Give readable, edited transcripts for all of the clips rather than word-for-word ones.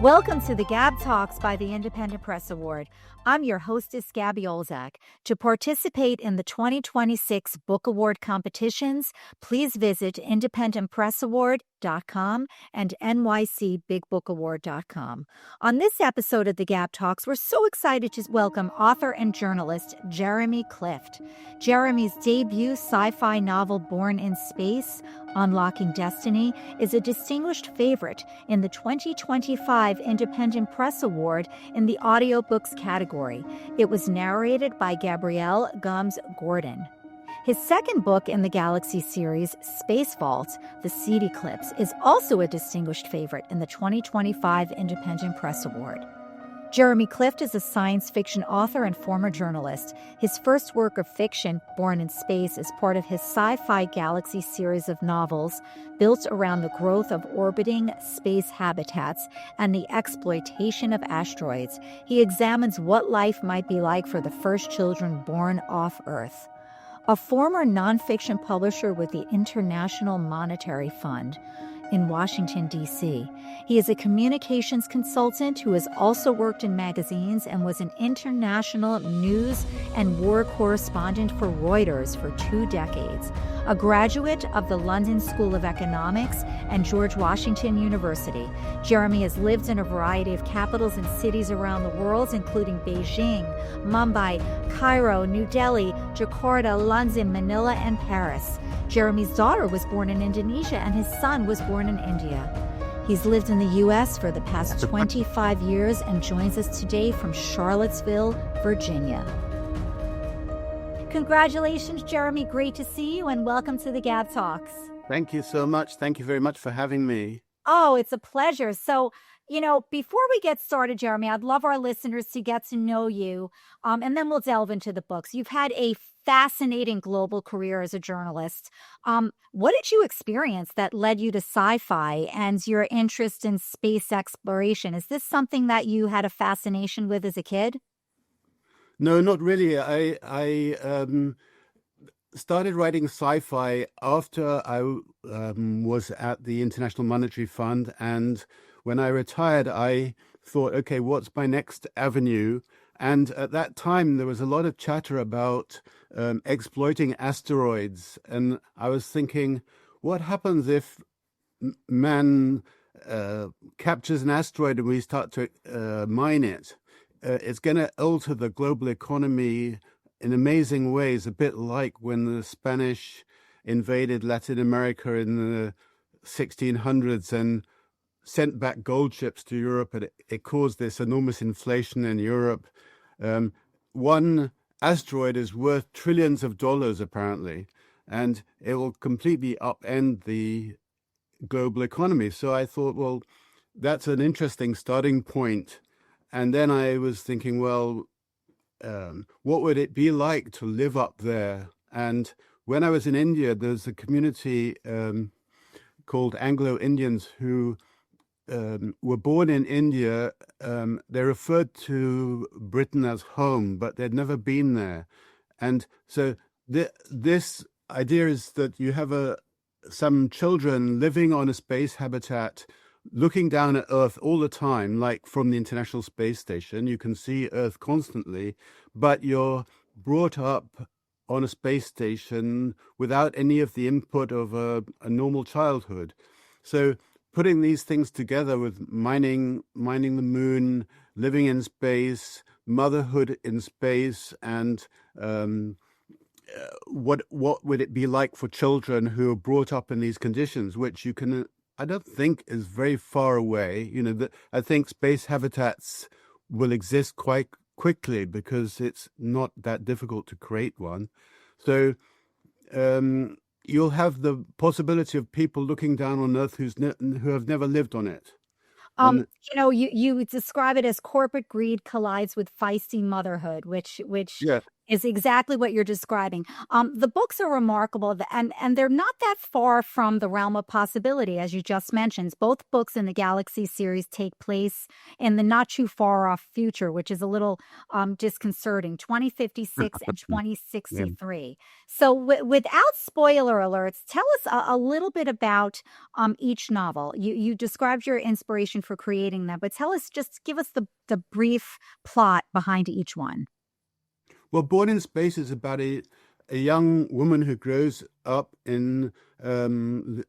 Welcome to the GAB Talks by the Independent Press Award. I'm your hostess, Gabby Olzak. To participate in the 2026 Book Award competitions, please visit independentpressaward.com and nycbigbookaward.com. On this episode of the GAB Talks, we're so excited to welcome author and journalist Jeremy Clift. Jeremy's debut sci-fi novel, Born in Space, Unlocking Destiny, is a distinguished favorite in the 2025 Independent Press Award in the audiobooks category. It was narrated by Gabrielle Gums-Gordon. His second book in the Galaxy series, Space Vault, The Seed Eclipse, is also a distinguished favorite in the 2025 Independent Press Award. Jeremy Clift is a science fiction author and former journalist. His first work of fiction, Born in Space, is part of his Sci-Fi Galaxy series of novels built around the growth of orbiting space habitats and the exploitation of asteroids. He examines what life might be like for the first children born off Earth. A former nonfiction publisher with the International Monetary Fund in Washington, D.C. He is a communications consultant who has also worked in magazines and was an international news and war correspondent for Reuters for 2 decades. A graduate of the London School of Economics and George Washington University, Jeremy has lived in a variety of capitals and cities around the world, including Beijing, Mumbai, Cairo, New Delhi, Jakarta, London, Manila, and Paris. Jeremy's daughter was born in Indonesia and his son was born in India. He's lived in the U.S. for the past 25 years and joins us today from Charlottesville, Virginia. Congratulations, Jeremy. Great to see you and welcome to the GAB Talks. Thank you so much. Thank you very much for having me. Oh, it's a pleasure. So, before we get started, Jeremy, I'd love our listeners to get to know you, and then we'll delve into the books. You've had a fascinating global career as a journalist. What did you experience that led you to sci-fi and your interest in space exploration? Is this something that you had a fascination with as a kid? No, not really. I started writing sci-fi after I was at the International Monetary Fund, and when I retired, I thought, okay, what's my next avenue? And at that time, there was a lot of chatter about exploiting asteroids. And I was thinking, what happens if man captures an asteroid and we start to mine it? It's going to alter the global economy in amazing ways, a bit like when the Spanish invaded Latin America in the 1600s and sent back gold ships to Europe, and it caused this enormous inflation in Europe. One asteroid is worth trillions of dollars, apparently, and it will completely upend the global economy. So I thought, well, that's an interesting starting point. And then I was thinking, well, what would it be like to live up there? And when I was in India, there's a community called Anglo-Indians who were born in India. They referred to Britain as home, but they'd never been there. And so this idea is that you have some children living on a space habitat, looking down at Earth all the time, like from the International Space Station. You can see Earth constantly, but you're brought up on a space station without any of the input of a normal childhood. So putting these things together with mining the moon, living in space, motherhood in space, and what would it be like for children who are brought up in these conditions, which I don't think is very far away. I think space habitats will exist quite quickly because it's not that difficult to create one. So you'll have the possibility of people looking down on Earth who have never lived on it. You describe it as corporate greed collides with feisty motherhood, which Yeah. is exactly what you're describing. The books are remarkable, and they're not that far from the realm of possibility, as you just mentioned. Both books in the Galaxy series take place in the not too far off future, which is a little disconcerting, 2056 and Yeah. 2063. So, without spoiler alerts, tell us a little bit about each novel. You described your inspiration for creating them, but give us the brief plot behind each one. Well, Born in Space is about a young woman who grows up in the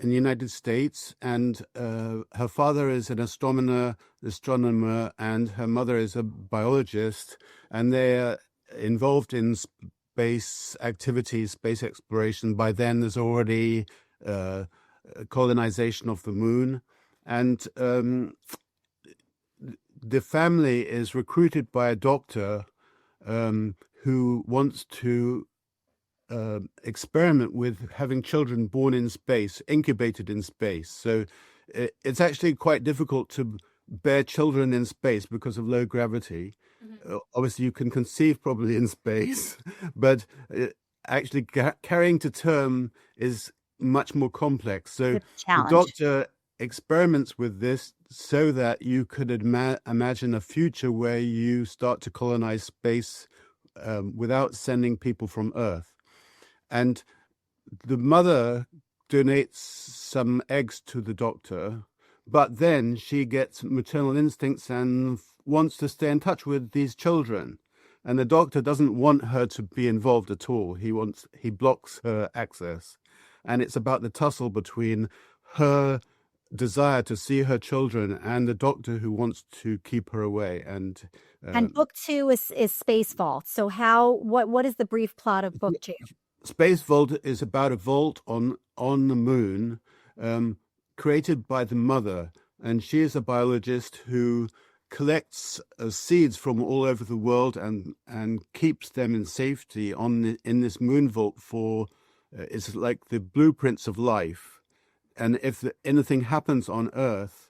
United States, and her father is an astronomer, and her mother is a biologist, and they're involved in space activities, space exploration. By then, there's already colonization of the moon, and the family is recruited by a doctor who wants to experiment with having children born in space, incubated in space. So it's actually quite difficult to bear children in space because of low gravity. Obviously, you can conceive probably in space, but actually carrying to term is much more complex. So the Challenge. doctor experiments with this so that you could imagine a future where you start to colonize space without sending people from Earth. And the mother donates some eggs to the doctor, but then she gets maternal instincts and wants to stay in touch with these children. And the doctor doesn't want her to be involved at all. He blocks her access. And it's about the tussle between her desire to see her children and the doctor who wants to keep her away. And book two is Space Vault. So what is the brief plot of book two? Space Vault is about a vault on the moon created by the mother. And she is a biologist who collects seeds from all over the world and keeps them in safety in this moon vault for it's like the blueprints of life. And if anything happens on Earth,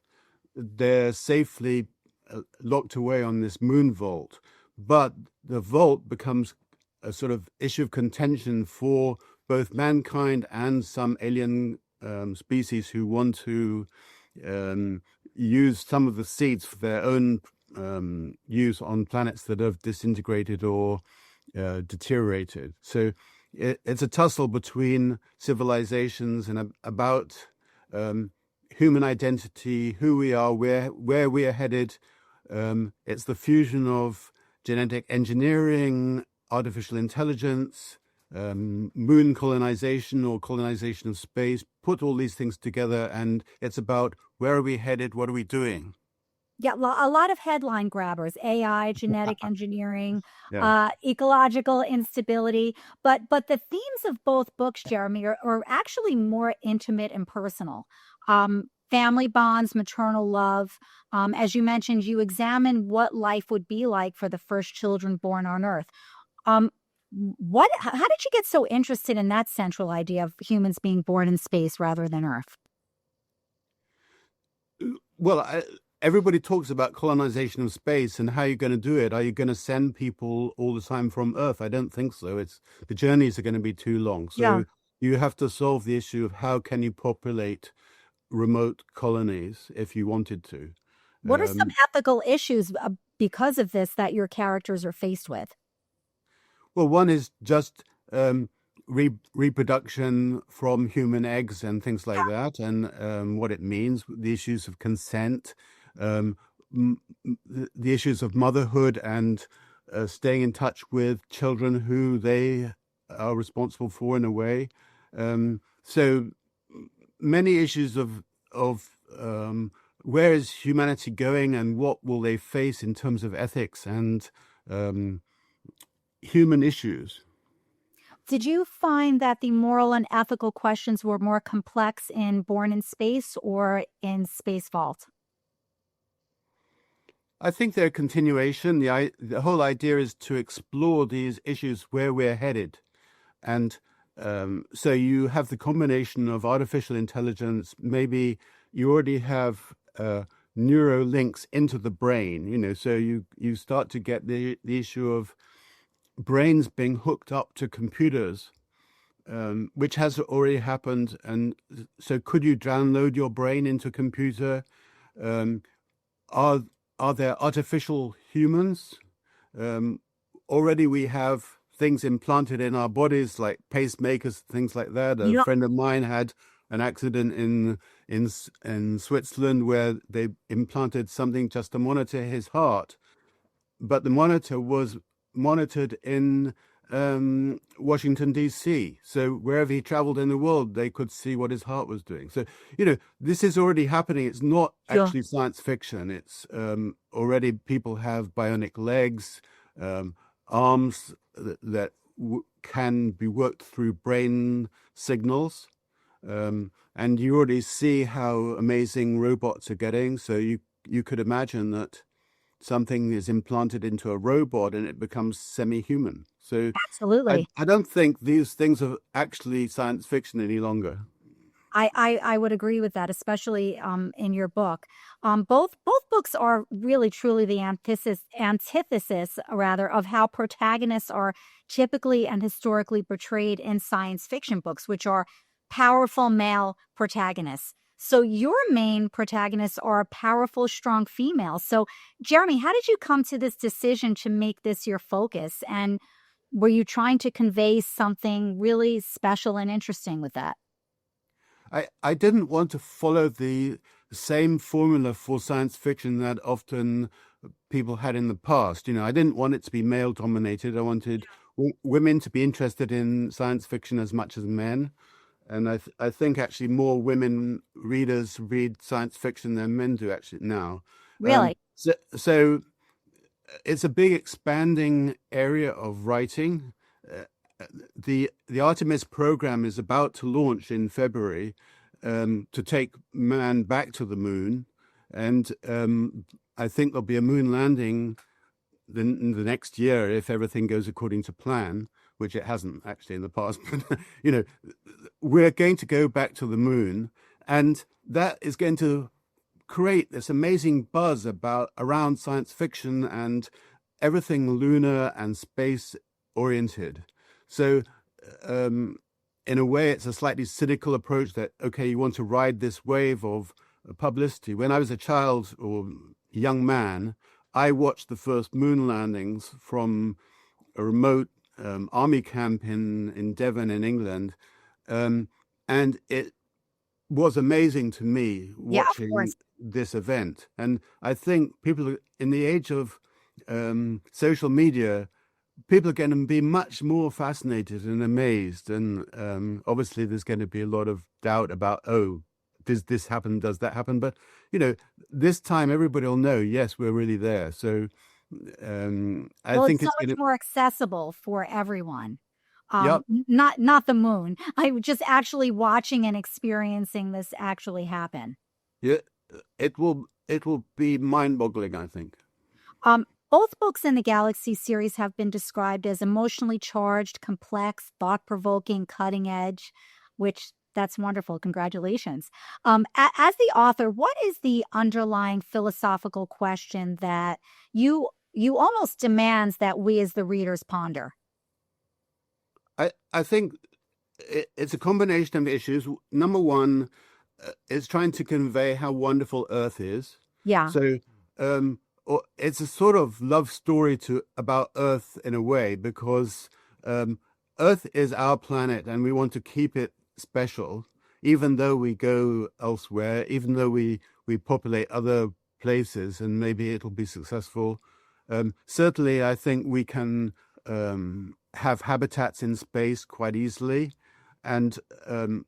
they're safely locked away on this moon vault. But the vault becomes a sort of issue of contention for both mankind and some alien species who want to use some of the seeds for their own use on planets that have disintegrated or deteriorated. So it's a tussle between civilizations and about human identity, who we are, where we are headed. It's the fusion of genetic engineering, artificial intelligence, moon colonization or colonization of space. Put all these things together, and it's about where are we headed, what are we doing? Yeah, a lot of headline grabbers: AI, genetic engineering, Yeah. ecological instability. But the themes of both books, Jeremy, are actually more intimate and personal. Family bonds, maternal love. As you mentioned, you examine what life would be like for the first children born on Earth. How did you get so interested in that central idea of humans being born in space rather than Earth? Well, everybody talks about colonization of space and how you're going to do it. Are you going to send people all the time from Earth? I don't think so. The journeys are going to be too long. So you have to solve the issue of how can you populate remote colonies if you wanted to. What are some ethical issues because of this that your characters are faced with? Well, one is just reproduction from human eggs and things like that, and what it means, the issues of consent, the issues of motherhood and staying in touch with children who they are responsible for in a way. So many issues of where is humanity going and what will they face in terms of ethics and human issues. Did you find that the moral and ethical questions were more complex in Born in Space or in Space Vault? I think they're a continuation. The whole idea is to explore these issues where we're headed. And so you have the combination of artificial intelligence. Maybe you already have neuro links into the brain, so you start to get the issue of brains being hooked up to computers, which has already happened. And so could you download your brain into a computer? Um, are there artificial humans? Already we have things implanted in our bodies like pacemakers, things like that. A You know, friend of mine had an accident in Switzerland where they implanted something just to monitor his heart, but the monitor was monitored in Washington, D.C. So wherever he traveled in the world, they could see what his heart was doing. So, this is already happening. It's not sure. actually science fiction. It's already people have bionic legs, arms that can be worked through brain signals. And you already see how amazing robots are getting. So you could imagine that something is implanted into a robot and it becomes semi-human. So Absolutely. I don't think these things are actually science fiction any longer. I would agree with that, especially in your book. Both books are really truly the antithesis rather of how protagonists are typically and historically portrayed in science fiction books, which are powerful male protagonists. So your main protagonists are powerful, strong females. So Jeremy, how did you come to this decision to make this your focus? And were you trying to convey something really special and interesting with that? I didn't want to follow the same formula for science fiction that often people had in the past. I didn't want it to be male dominated. I wanted women to be interested in science fiction as much as men. And I think actually more women readers read science fiction than men do actually now. Really? So it's a big expanding area of writing. The Artemis program is about to launch in February to take man back to the moon, and I think there'll be a moon landing in the next year if everything goes according to plan, which it hasn't actually in the past. But we're going to go back to the moon, and that is going to create this amazing buzz around science fiction and everything lunar and space oriented. So, in a way, it's a slightly cynical approach that, okay, you want to ride this wave of publicity. When I was a child or young man, I watched the first moon landings from a remote army camp in Devon in England. And it was amazing to me Yeah, of watching course. this event. And I think people in the age of social media, people are going to be much more fascinated and amazed. And obviously, there's going to be a lot of doubt about, oh, does this happen? Does that happen? But, this time everybody will know, yes, we're really there. So I Well, it's think so it's going much to, more accessible for everyone. yep, Not the moon. I just actually watching and experiencing this actually happen. yeah, it will be mind-boggling, I think. Both books in the Galaxy series have been described as emotionally charged, complex, thought-provoking, cutting edge, which that's wonderful. Congratulations. As the author, what is the underlying philosophical question that you almost demands that we as the readers ponder? I think it's a combination of issues. Number one is trying to convey how wonderful Earth is. Yeah. So it's a sort of love story about Earth in a way, because Earth is our planet and we want to keep it special, even though we go elsewhere, even though we populate other places and maybe it'll be successful. Certainly, I think we can have habitats in space quite easily. And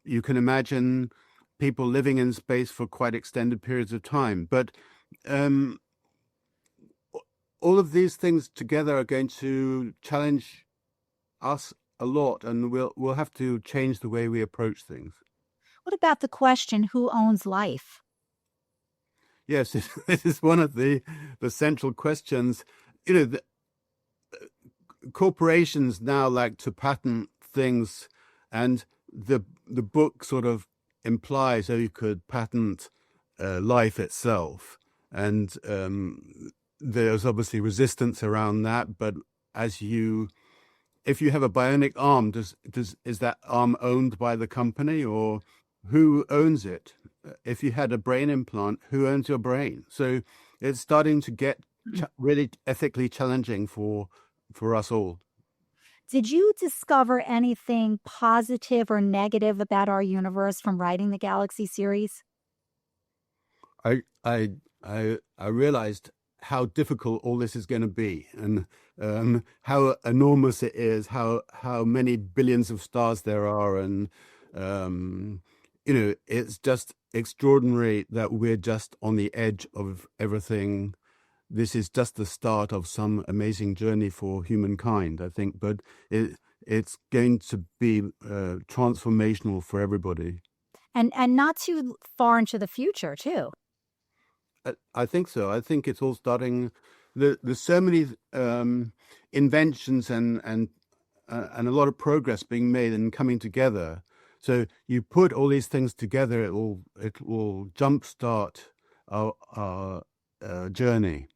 you can imagine people living in space for quite extended periods of time. But all of these things together are going to challenge us a lot, and we'll have to change the way we approach things. What about the question, who owns life? Yes, this is one of the central questions. The corporations now like to patent things, and the book sort of implies, you could patent life itself, and there's obviously resistance around that. But as you if you have a bionic arm, is that arm owned by the company, or who owns it? If you had a brain implant, who owns your brain? So it's starting to get really ethically challenging for us all. Did you discover anything positive or negative about our universe from writing the Galaxy series? I I I realized how difficult all this is going to be, and how enormous it is, how many billions of stars there are, and it's just extraordinary that we're just on the edge of everything. This is just the start of some amazing journey for humankind, I think, but it's going to be transformational for everybody. And not too far into the future, too. I think so. I think it's all starting. There's so many inventions and a lot of progress being made and coming together. So you put all these things together, it will jumpstart our journey.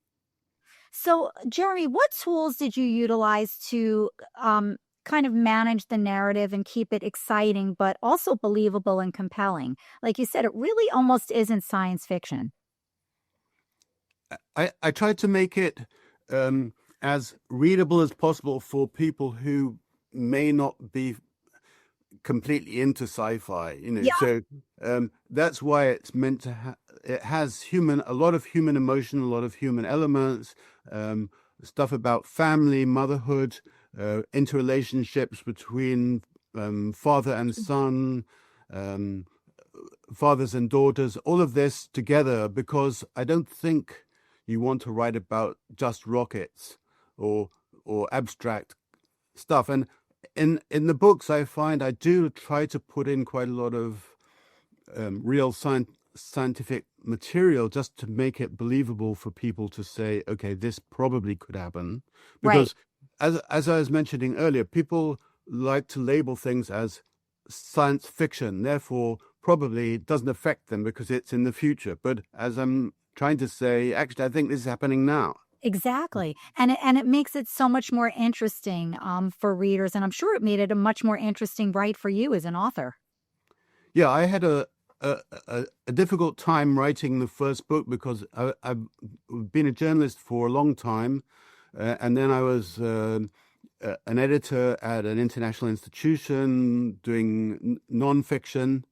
So, Jeremy, what tools did you utilize to kind of manage the narrative and keep it exciting, but also believable and compelling? Like you said, it really almost isn't science fiction. I tried to make it as readable as possible for people who may not be completely into sci-fi, Yeah. So that's why it's meant to it has a lot of human emotion, a lot of human elements, stuff about family, motherhood, interrelationships between father and son, fathers and daughters, all of this together, because I don't think you want to write about just rockets or abstract stuff. And in the books, I find I do try to put in quite a lot of real scientific material just to make it believable for people to say, okay, this probably could happen. Because as I was mentioning earlier, people like to label things as science fiction, therefore probably it doesn't affect them because it's in the future. But as I'm trying to say, actually, I think this is happening now. Exactly. And it makes it so much more interesting for readers. And I'm sure it made it a much more interesting write for you as an author. Yeah, I had a difficult time writing the first book because I've been a journalist for a long time. And then I was an editor at an international institution doing nonfiction.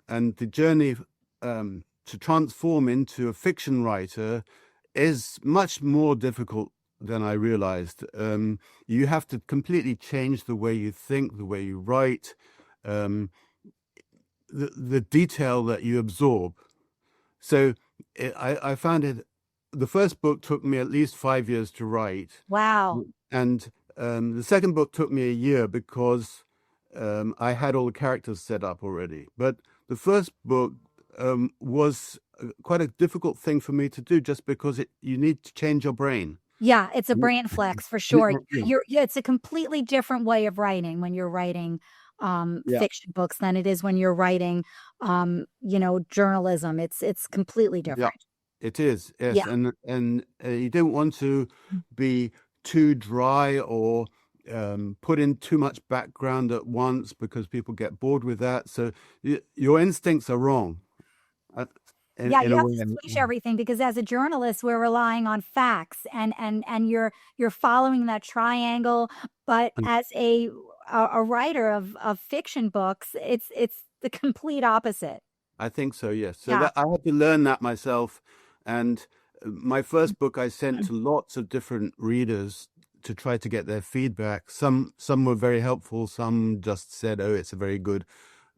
And the journey to transform into a fiction writer is much more difficult than I realized. You have to completely change the way you think, the way you write, the detail that you absorb. So I found it. The first book took me at least 5 years to write. Wow. And the second book took me a year because I had all the characters set up already. But the first book was quite a difficult thing for me to do, just because you need to change your brain. Yeah, it's a brain flex for sure. It's a completely different way of writing when you're writing fiction books than it is when you're writing journalism. It's completely different. Yeah, it is. Yes. Yeah. And you don't want to be too dry or put in too much background at once, because people get bored with that. So your instincts are wrong. You have to switch everything, because as a journalist, we're relying on facts, and you're following that triangle. But as a writer of fiction books, it's the complete opposite. I think so, yes. So I had to learn that myself. And my first book I sent to lots of different readers to try to get their feedback. Some were very helpful. Some just said, "Oh, it's a very good,"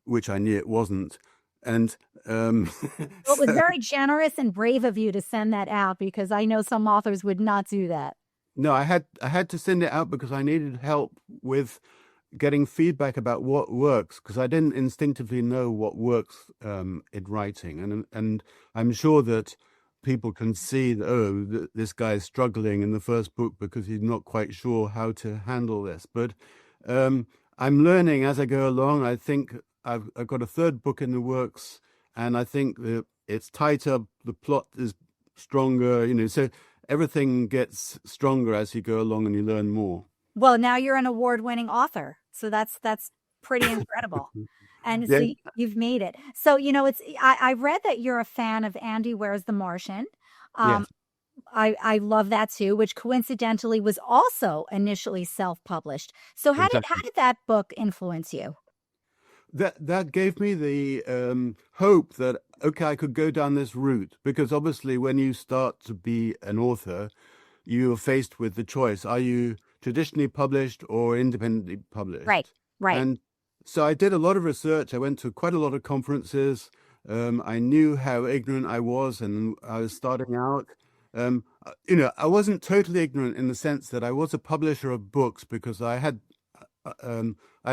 which I knew it wasn't. And well, it was very generous and brave of you to send that out, because I know some authors would not do that. No, I had to send it out because I needed help with getting feedback about what works, because I didn't instinctively know what works in writing. And I'm sure that people can see that, this guy is struggling in the first book because he's not quite sure how to handle this. But I'm learning as I go along. I think I've got a third book in the works, and I think that it's tighter, the plot is stronger, so everything gets stronger as you go along and you learn more. Well, now you're an award-winning author. So that's pretty incredible. And Yeah, so you've made it. So, I read that you're a fan of Andy Weir's The Martian. Um, yes, I love that too, which coincidentally was also initially self-published. So how exactly. did that book influence you? That gave me the hope that okay, I could go down this route because obviously when you start to be an author, you are faced with the choice: are you traditionally published or independently Right, published? right. And so I did a lot of research. I went to quite a lot of conferences. I knew how ignorant I was, and I was starting out. I wasn't totally ignorant in the sense that I was a publisher of books because I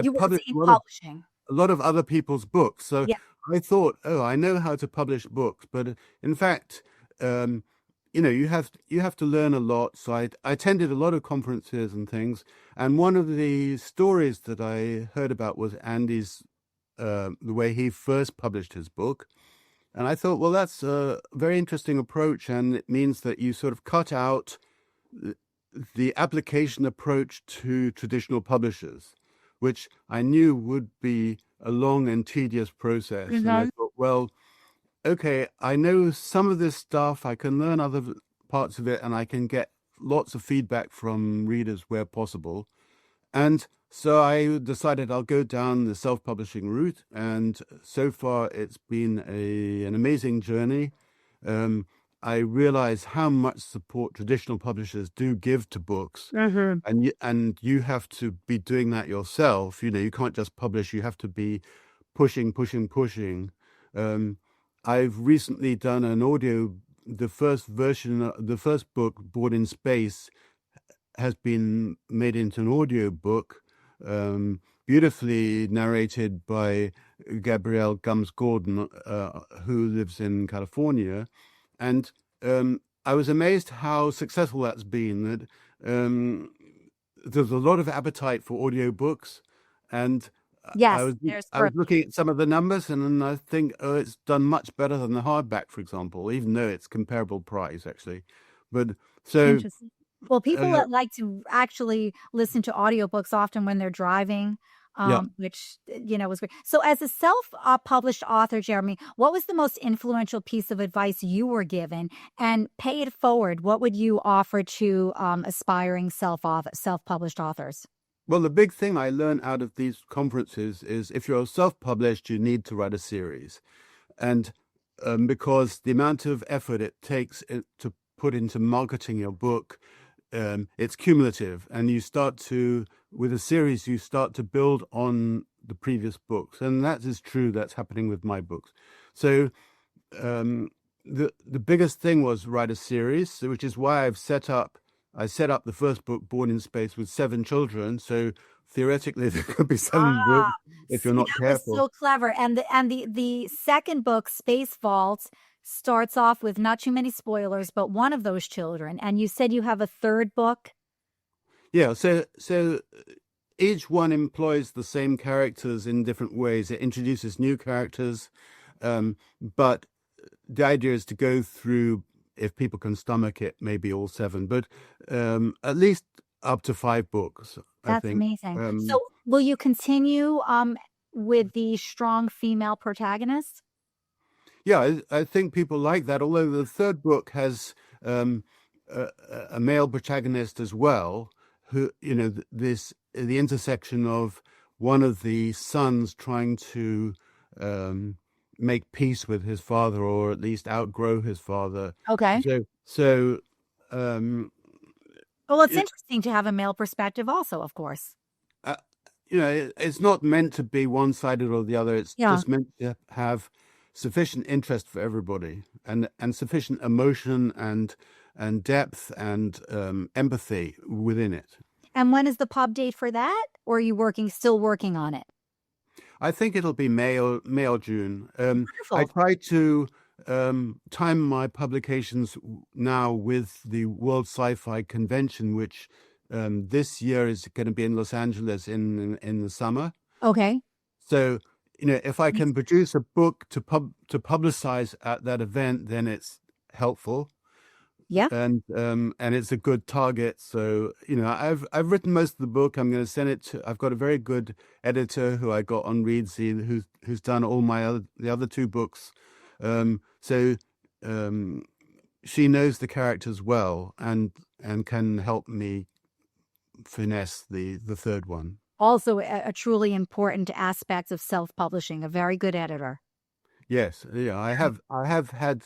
You worked published in publishing. a lot of other people's books. So Yeah. I thought, oh, I know how to publish books, but in fact, um, you have to learn a lot. So I attended a lot of conferences and things, and one of the stories that I heard about was Andy's the way he first published his book. And I thought, well, that's a very interesting approach, and it means that you sort of cut out the application approach to traditional publishers, which I knew would be a long and tedious process. And I Mhm. thought, well, okay, I know some of this stuff, I can learn other parts of it, and I can get lots of feedback from readers where possible. And so I decided I'll go down the self-publishing route, and so far it's been an amazing journey. Um, I realize how much support traditional publishers do give to books, Mhm. and you have to be doing that yourself. You can't just publish; you have to be pushing, pushing, pushing. Um, I've recently done an audio. The first version, the first book, Born in Space, has been made into an audio book, beautifully narrated by Gabrielle Gums Gordon, who lives in California. And I was amazed how successful that's been. That there's a lot of appetite for audiobooks, and I Yes, was there's I was looking at some of the numbers, and then I think, oh, it's done much better than the hardback, for example, even though it's comparable price actually. But so interesting. Well, people uh, that like to actually listen to audiobooks often when they're driving, yeah. which, was great. So as a self-published author, Jeremy, what was the most influential piece of advice you were given? And pay it forward, what would you offer to aspiring self-published authors? Well, the big thing I learned out of these conferences is if you're self-published, you need to write a series. And because the amount of effort it takes to put into marketing your book, it's cumulative. And with a series, you start to build on the previous books. And that is true. That's happening with my books. So um, the biggest thing was write a series, which is why I set up the first book, Born in Space, with 7 children. So theoretically, there could be 7 books Ah, if see, you're not that was careful. so clever. And the second book, Space Vault, starts off with not too many spoilers, but one of those children. And you said you have a third book. Yeah. So each one employs the same characters in different ways. It introduces new characters, but the idea is to go through, if people can stomach it, maybe all 7, but at least up to 5 books, I That's think. amazing. So will you continue with the strong female protagonist? Yeah, I think people like that. Although the third book has um, a male protagonist as well, who the intersection of one of the sons trying to um, make peace with his father, or at least outgrow his father. Okay. So um, Well, it's it, interesting to have a male perspective also, of course. uh, it's not meant to be one-sided or the other. It's Yeah. just meant to have sufficient interest for everybody, and sufficient emotion and depth and empathy within it. And when is the pub date for that? Or are you still working on it? I think it'll be May or June. I Wonderful. try to time my publications now with the World Sci-Fi Convention, which this year is going to be in Los Angeles in the summer. Okay. So, if I can produce a book to publicize at that event, then it's helpful. Yeah. and it's a good target. So I've written most of the book. I'm going to send it to. I've got a very good editor who I got on Reedsy who's done all the other two books. So she knows the characters well and can help me finesse the third one. Also, a truly important aspect of self-publishing, a very good editor. Yes, yeah, I have had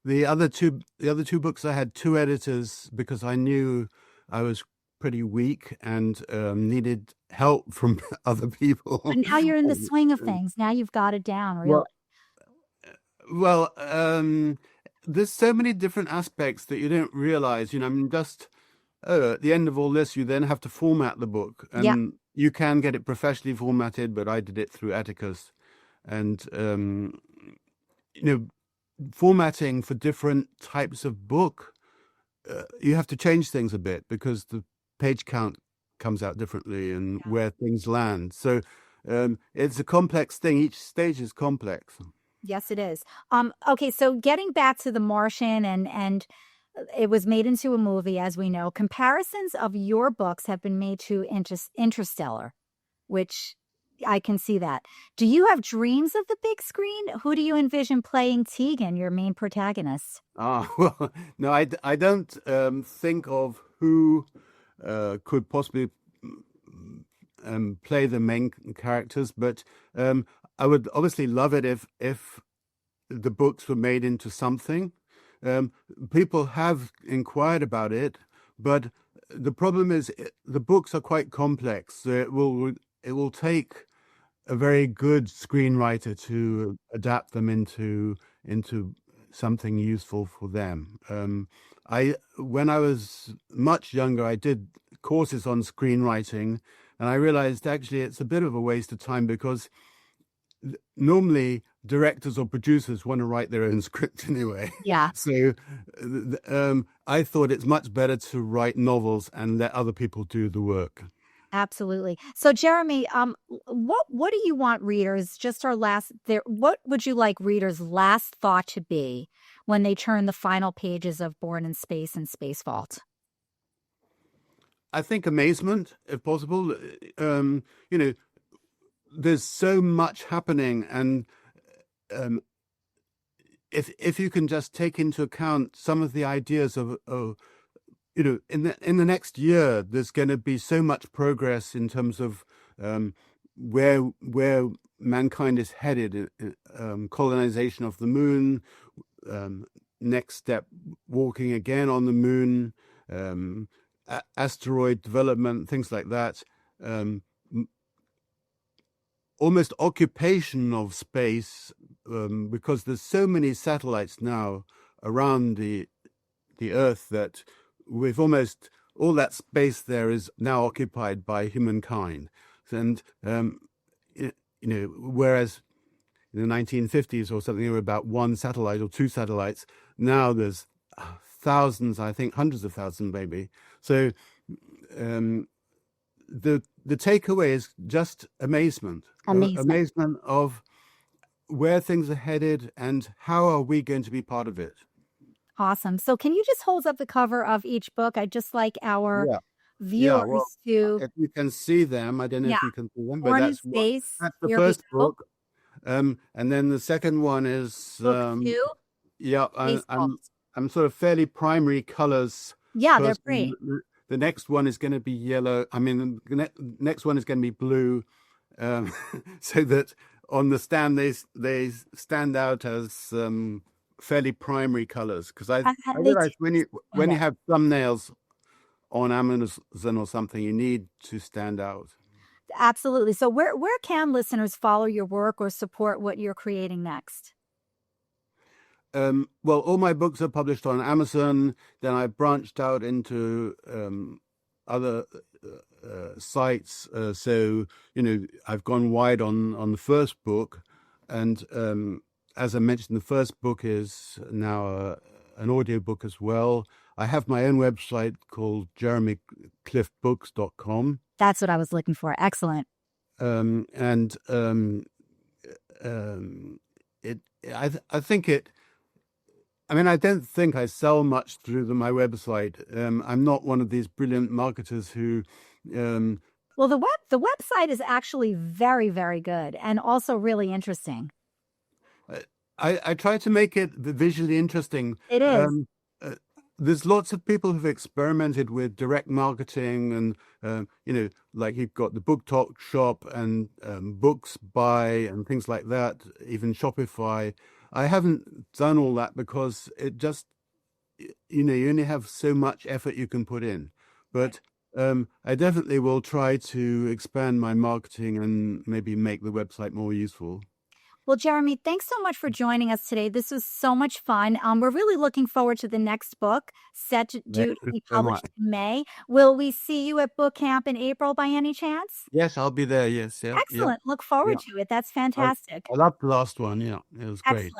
the other two books. I had two editors because I knew I was pretty weak and needed help from other people. But now you're in the swing of things. Now you've got it down, really. Well, there's so many different aspects that you don't realize. I mean, just at the end of all this, you then have to format the book, and Yeah. you can get it professionally formatted, but I did it through Atticus, and formatting for different types of book, you have to change things a bit because the page count comes out differently and where things land. So it's a complex thing. Each stage is complex. Yes, it is. Okay, so getting back to The Martian, and it was made into a movie, as we know. Comparisons of your books have been made to Interstellar, which I can see that. Do you have dreams of the big screen? Who do you envision playing Teagan, your main protagonist? Well, no, I don't think of who could possibly play the main characters, but I would obviously love it if the books were made into something. People have inquired about it, but the problem is the books are quite complex. So it will take a very good screenwriter to adapt them into something useful for them. When I was much younger, I did courses on screenwriting, and I realized actually it's a bit of a waste of time because normally directors or producers want to write their own script anyway. Yeah. So I thought it's much better to write novels and let other people do the work. Absolutely. So, Jeremy, what do you want readers? Just our last there. What would you like readers' last thought to be when they turn the final pages of Born in Space and Space Vault? I think amazement, if possible. There's so much happening, and if you can just take into account some of the ideas of in the next year, there's going to be so much progress in terms of where mankind is headed, colonization of the moon, next step, walking again on the moon, asteroid development, things like that. Almost occupation of space, because there's so many satellites now around the Earth that we've almost all that space there is now occupied by humankind. And whereas in the 1950s or something there were about one satellite or two satellites, now there's thousands, I think hundreds of thousands maybe. So the takeaway is just amazement. Amazement of where things are headed and how are we going to be part of it. Awesome. So can you just hold up the cover of each book? I'd just like our viewers to... If you can see them, I don't know if you can see them, but Born in that's Space. the first book. And then the second one is book 2. Yeah, I'm sort of fairly primary colors. Yeah, they're great. The next one is going to be yellow. I mean, the next one is going to be blue, so that on the stand they stand out as fairly primary colors. Because I realize when you have thumbnails on Amazon or something, you need to stand out. Absolutely. So where can listeners follow your work or support what you're creating next? Well, all my books are published on Amazon. Then I branched out into other sites. So, I've gone wide on the first book. And as I mentioned, the first book is now an audiobook as well. I have my own website called jeremycliftbooks.com. That's what I was looking for. Excellent. I think I mean, I don't think I sell much through my website. I'm not one of these brilliant marketers who. Well, the website is actually very, very good and also really interesting. I try to make it visually interesting. It is. Uh, there's lots of people who've experimented with direct marketing, and like you've got the Book Talk shop and Books Buy and things like that, even Shopify. I haven't done all that because it just, you only have so much effort you can put in. But I definitely will try to expand my marketing and maybe make the website more useful. Well, Jeremy, thanks so much for joining us today. This was so much fun. We're really looking forward to the next book set to be published in May. Will we see you at book camp in April by any chance? Yes, I'll be there. Yes. Yeah. Excellent. Look forward to it. That's fantastic. I loved the last one. Yeah, it was great.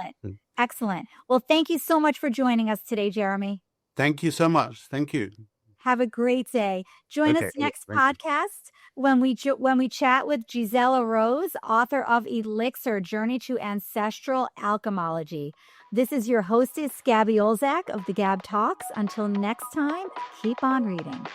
Excellent. Well, thank you so much for joining us today, Jeremy. Thank you so much. Thank you. Have a great day. Join us next podcast when we chat with Gisela Rose, author of Elixir, Journey to Ancestral Alchemology. This is your hostess, Gabby Olzak of the GAB Talks. Until next time, keep on reading.